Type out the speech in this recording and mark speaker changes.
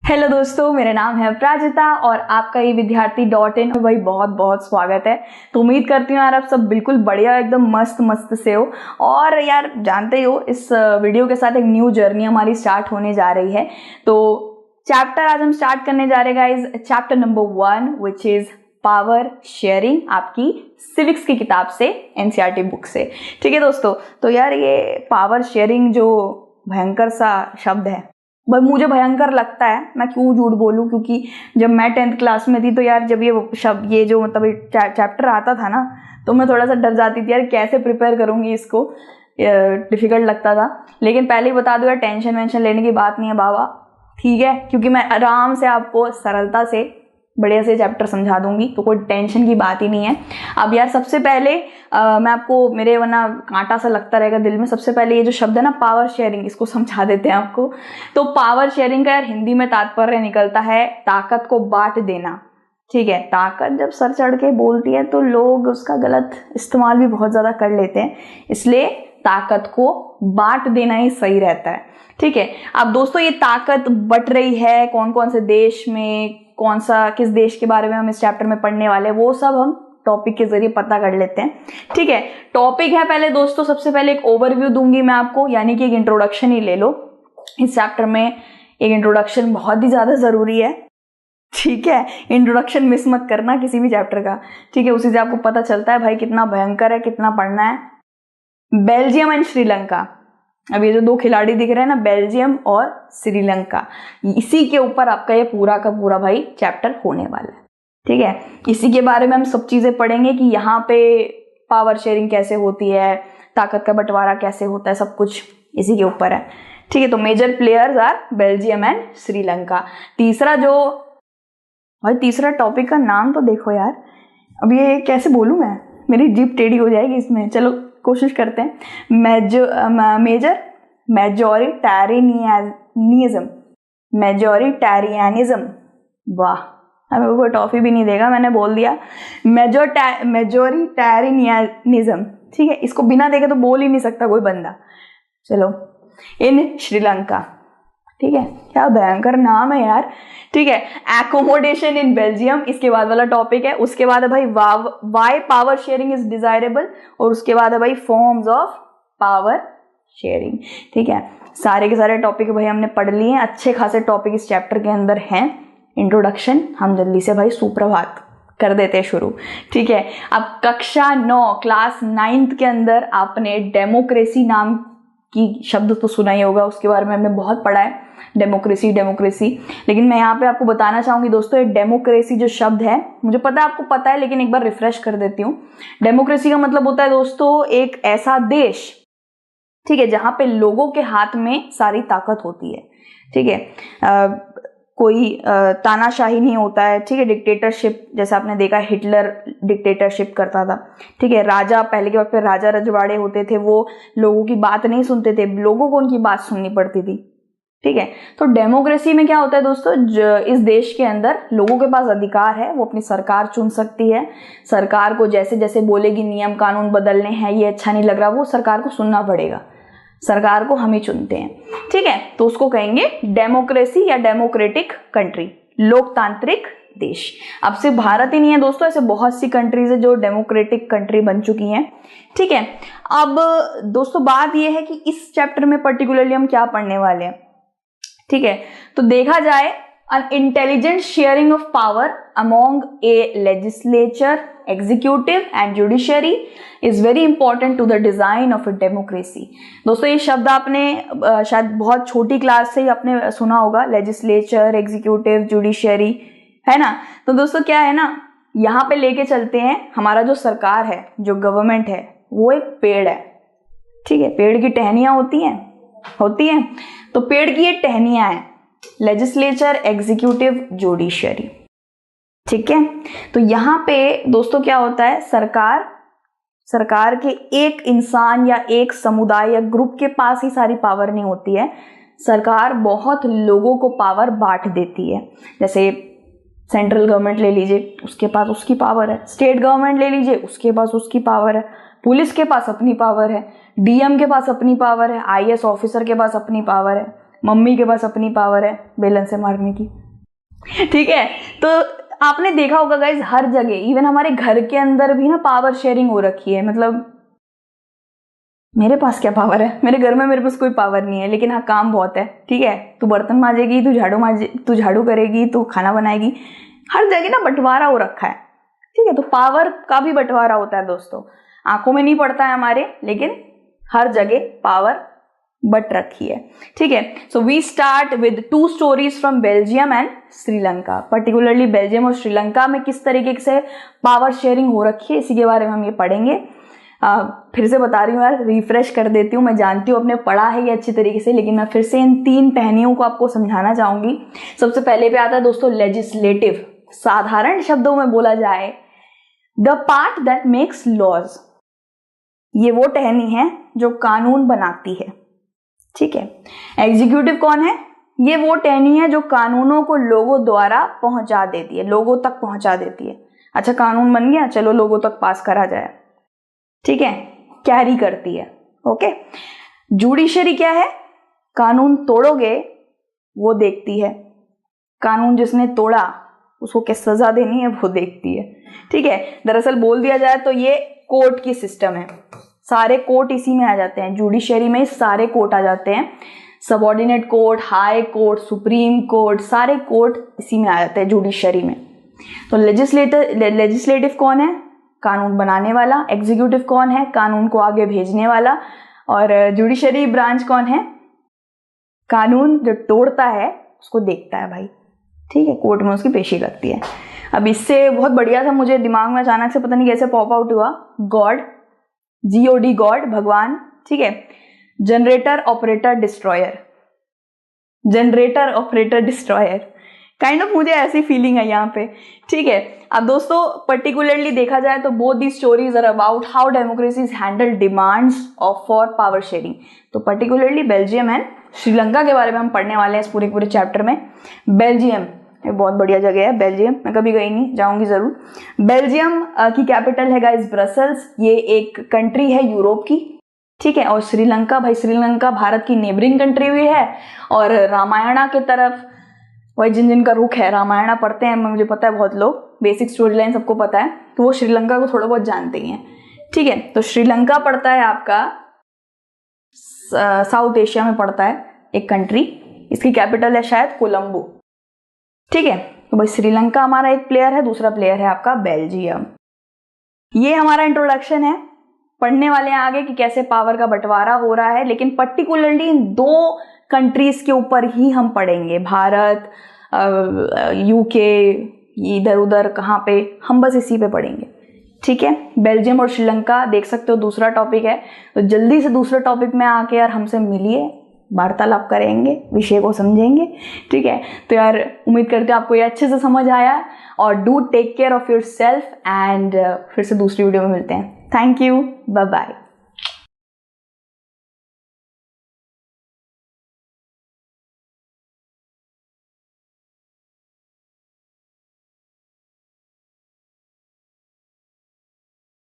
Speaker 1: Hello दोस्तों, मेरा नाम है प्राजिता और आपका ये विद्यार्थी.in भाई बहुत बहुत स्वागत है। तो उम्मीद करती हूँ यार आप सब बिल्कुल बढ़िया एकदम मस्त मस्त से हो। और यार जानते हो इस वीडियो के साथ एक न्यू जर्नी हमारी स्टार्ट होने जा रही है। तो चैप्टर आज हम स्टार्ट करने जा रहे हैं guys, chapter number 1 which is power sharing, आपकी सिविक्स की किताब से, एनसीईआरटी बुक से। ठीक है दोस्तों, तो यार ये पावर शेयरिंग जो भयंकर सा शब्द है, मुझे भयंकर लगता है, मैं क्यों झूठ बोलूं, क्योंकि जब मैं 10th क्लास में थी तो यार जब ये शब्द ये जो मतलब चैप्टर आता था ना, तो मैं थोड़ा सा डर जाती थी यार कैसे प्रिपेयर करूंगी इसको, डिफिकल्ट लगता था। लेकिन पहले ही बता दूं यार, टेंशन वेंशन लेने की बात नहीं है बाबा, ठीक है, क्योंकि मैं आराम से आपको सरलता से बढ़िया से चैप्टर समझा दूंगी, तो कोई टेंशन की बात ही नहीं है। अब यार सबसे पहले मैं आपको, मेरे वरना कांटा सा लगता रहेगा दिल में, सबसे पहले ये जो शब्द है ना पावर शेयरिंग, इसको समझा देते हैं आपको। तो पावर शेयरिंग का यार हिंदी में तात्पर्य निकलता है ताकत को बांट देना। ठीक है, ताकत जब सर चढ़ के बोलती है तो लोग उसका गलत इस्तेमाल भी बहुत ज्यादा कर लेते हैं, इसलिए ताकत को बांट देना ही सही रहता है। ठीक है, अब दोस्तों ये ताकत बट रही है कौन कौन से देश में, कौन सा किस देश के बारे में हम इस चैप्टर में पढ़ने वाले हैं, वो सब हम टॉपिक के जरिए पता कर लेते हैं। ठीक है, टॉपिक है पहले दोस्तों, सबसे पहले एक ओवरव्यू दूंगी मैं आपको, यानी कि एक इंट्रोडक्शन ही ले लो। इस चैप्टर में एक इंट्रोडक्शन बहुत ही ज्यादा जरूरी है। ठीक है, इंट्रोडक्शन मिस मत करना किसी भी चैप्टर का। ठीक है, उसी से आपको पता चलता है भाई कितना भयंकर है, कितना पढ़ना है। बेल्जियम एंड श्रीलंका, अब ये जो दो खिलाड़ी दिख रहे हैं ना, बेल्जियम और श्रीलंका, इसी के ऊपर आपका ये पूरा का पूरा भाई चैप्टर होने वाला है। ठीक है, इसी के बारे में हम सब चीजें पढ़ेंगे कि यहाँ पे पावर शेयरिंग कैसे होती है, ताकत का बंटवारा कैसे होता है, सब कुछ इसी के ऊपर है। ठीक है, तो major players are Belgium and Sri Lanka. तीसरा जो भाई, तीसरा टॉपिक का नाम तो देखो यार, अब ये कैसे बोलूं मैं, मेरी जीभ टेढ़ी हो जाएगी इसमें, चलो कोशिश करते हैं। मेजर मेजोरिटेरियनिज्म, वाह, हमें कोई टॉफी भी नहीं देगा, मैंने बोल दिया मेजोरिटेरियनिज्म। ठीक है, इसको बिना देखे तो बोल ही नहीं सकता कोई बंदा। चलो, इन श्रीलंका, ठीक है, क्या भयंकर नाम है यार। ठीक है, एकोमोडेशन इन बेल्जियम इसके बाद वाला टॉपिक है। उसके बाद है भाई why power sharing is desirable, और उसके बाद है भाई फॉर्म्स ऑफ पावर शेयरिंग। ठीक है, सारे के सारे टॉपिक भाई हमने पढ़ लिए हैं, अच्छे खासे टॉपिक इस चैप्टर के अंदर हैं। इंट्रोडक्शन हम जल्दी से भाई सुप्रभात कर देते हैं शुरू। ठीक है, अब कक्षा 9 क्लास 9th के अंदर आपने डेमोक्रेसी नाम की शब्द तो सुना ही होगा, उसके बारे में हमने बहुत पढ़ा है, डेमोक्रेसी। लेकिन मैं यहाँ पे आपको बताना चाहूंगी दोस्तों, ये डेमोक्रेसी जो शब्द है, मुझे पता है आपको पता है, लेकिन एक बार रिफ्रेश कर देती हूँ। डेमोक्रेसी का मतलब होता है दोस्तों एक ऐसा देश, ठीक है, जहां पे लोगों के हाथ में सारी ताकत होती है। ठीक है, कोई तानाशाही नहीं होता है। ठीक है, डिक्टेटरशिप, जैसा आपने देखा हिटलर डिक्टेटरशिप करता था। ठीक है, राजा, पहले के वक्त पे राजा रजवाड़े होते थे, वो लोगों की बात नहीं सुनते थे, लोगों को उनकी बात सुननी पड़ती थी। ठीक है, तो डेमोक्रेसी में क्या होता है दोस्तों, इस देश के अंदर लोगों के पास अधिकार है, वो अपनी सरकार चुन सकती है। सरकार को जैसे जैसे बोलेगी नियम कानून बदलने हैं, ये अच्छा नहीं लग रहा, वो सरकार को सुनना पड़ेगा, सरकार को हम ही चुनते हैं। ठीक है, तो उसको कहेंगे डेमोक्रेसी या डेमोक्रेटिक कंट्री, लोकतांत्रिक देश। अब सिर्फ भारत ही नहीं है दोस्तों, ऐसे बहुत सी कंट्रीज है जो डेमोक्रेटिक कंट्री बन चुकी हैं। ठीक है, अब दोस्तों बात यह है कि इस चैप्टर में पर्टिकुलरली हम क्या पढ़ने वाले हैं। ठीक है, तो देखा जाए, an intelligent sharing of power among a legislature, executive and judiciary is very important to the design of a democracy। दोस्तों ये शब्द आपने शायद बहुत छोटी क्लास से ही आपने सुना होगा, लेजिस्लेचर, एग्जीक्यूटिव, जुडिशरी, है ना। तो दोस्तों क्या है ना, यहाँ पे लेके चलते हैं, हमारा जो सरकार है, जो गवर्नमेंट है, वो एक पेड़ है। ठीक है, पेड़ की टहनियां होती हैं, तो पेड़ की ये टहनियां हैं, लेजिस्लेचर, एग्जीक्यूटिव, जुडिशरी। ठीक है, तो यहाँ पे दोस्तों क्या होता है, सरकार के एक इंसान या एक समुदाय या ग्रुप के पास ही सारी पावर नहीं होती है, सरकार बहुत लोगों को पावर बांट देती है। जैसे सेंट्रल गवर्नमेंट ले लीजिए, उसके पास उसकी पावर है, स्टेट गवर्नमेंट ले लीजिए, उसके पास उसकी पावर है, पुलिस के पास अपनी पावर है, डीएम के पास अपनी पावर है, आईएएस ऑफिसर के पास अपनी पावर मम्मी के पास अपनी पावर है बेलन से मारने की, ठीक है। तो आपने देखा होगा गाइज, हर जगह, इवन हमारे घर के अंदर भी ना पावर शेयरिंग हो रखी है। मतलब मेरे पास क्या पावर है, मेरे घर में मेरे पास कोई पावर नहीं है, लेकिन हाँ काम बहुत है, ठीक है। तू बर्तन मांजेगी, तू झाड़ू करेगी, तू खाना बनाएगी, हर जगह ना बंटवारा हो रखा है, ठीक है। तो पावर का भी बंटवारा होता है दोस्तों, आंखों में नहीं पड़ता है हमारे, लेकिन हर जगह पावर बट रखी है, ठीक है। So we start with 2 stories from Belgium and Sri Lanka. Particularly Belgium और श्रीलंका में किस तरीके से पावर शेयरिंग हो रखी है, इसी के बारे में हम ये पढ़ेंगे। फिर से बता रही हूँ यार, रिफ्रेश कर देती हूँ, मैं जानती हूँ आपने पढ़ा है ये अच्छी तरीके से, लेकिन मैं फिर से इन 3 टहनियों को आपको समझाना चाहूंगी। सबसे पहले पे आता है दोस्तों लेजिस्लेटिव। साधारण शब्दों में बोला जाए, the part that makes laws. ये वो टहनी है जो कानून बनाती है, ठीक है। एग्जीक्यूटिव कौन है? ये वो टहनी है जो कानूनों को लोगों द्वारा पहुंचा देती है, लोगों तक पहुंचा देती है। अच्छा कानून बन गया, चलो लोगों तक पास करा जाए, ठीक है, कैरी करती है, ओके। जुडिशरी क्या है? कानून तोड़ोगे वो देखती है, कानून जिसने तोड़ा उसको क्या सजा देनी है वो देखती है, ठीक है। दरअसल बोल दिया जाए तो ये कोर्ट की सिस्टम है, सारे कोर्ट इसी में आ जाते हैं, जुडिशरी में सारे कोर्ट आ जाते हैं, subordinate court, high court, supreme court, सारे कोर्ट इसी में आ जाते हैं जुडिशरी में। तो लेजिस्लेटिव कौन है? कानून बनाने वाला। एग्जीक्यूटिव कौन है? कानून को आगे भेजने वाला। और जुडिशरी ब्रांच कौन है? कानून जो तोड़ता है उसको देखता है भाई, ठीक है, कोर्ट में उसकी पेशी लगती है। अब इससे बहुत बढ़िया था, मुझे दिमाग में अचानक से पता नहीं कैसे पॉप आउट हुआ, गॉड, GOD, गॉड, भगवान, ठीक है। Generator operator destroyer, generator operator destroyer, kind of मुझे ऐसी फीलिंग है यहाँ पे, ठीक है। अब दोस्तों पर्टिकुलरली देखा जाए तो both the stories are about how democracies handle demands of for power sharing. तो पर्टिकुलरली बेल्जियम एंड श्रीलंका के बारे में हम पढ़ने वाले हैं इस पूरे चैप्टर में। बेल्जियम ये बहुत बढ़िया जगह है, बेल्जियम, मैं कभी गई नहीं, जाऊंगी जरूर। बेल्जियम की कैपिटल है गाइस ब्रसल्स, ये एक कंट्री है यूरोप की, ठीक है। और श्रीलंका, भाई श्रीलंका भारत की नेबरिंग कंट्री भी है, और रामायणा के तरफ वही जिनका रुख है, रामायणा पढ़ते हैं, मुझे पता है बहुत लोग, बेसिक स्टोरी लाइन सबको पता है, तो वो श्रीलंका को थोड़ा बहुत जानते ही हैं, ठीक है। तो श्रीलंका पड़ता है आपका साउथ एशिया में पड़ता है एक कंट्री, इसकी कैपिटल है शायद कोलंबो, ठीक है। तो भाई श्रीलंका हमारा एक प्लेयर है, दूसरा प्लेयर है आपका बेल्जियम। ये हमारा इंट्रोडक्शन है, पढ़ने वाले हैं आगे कि कैसे पावर का बंटवारा हो रहा है, लेकिन पर्टिकुलरली इन 2 कंट्रीज के ऊपर ही हम पढ़ेंगे, भारत, UK, इधर उधर कहाँ पे, हम बस इसी पे पढ़ेंगे, ठीक है। बेल्जियम और श्रीलंका देख सकते हो, दूसरा टॉपिक है, तो जल्दी से दूसरे टॉपिक में आके यार हमसे मिलिए, वार्तालाप करेंगे, विषय को समझेंगे, ठीक है। तो यार उम्मीद करते हो आपको ये अच्छे से समझ आया, और do take care of your self, and फिर से दूसरी वीडियो में मिलते हैं। Thank you, bye bye.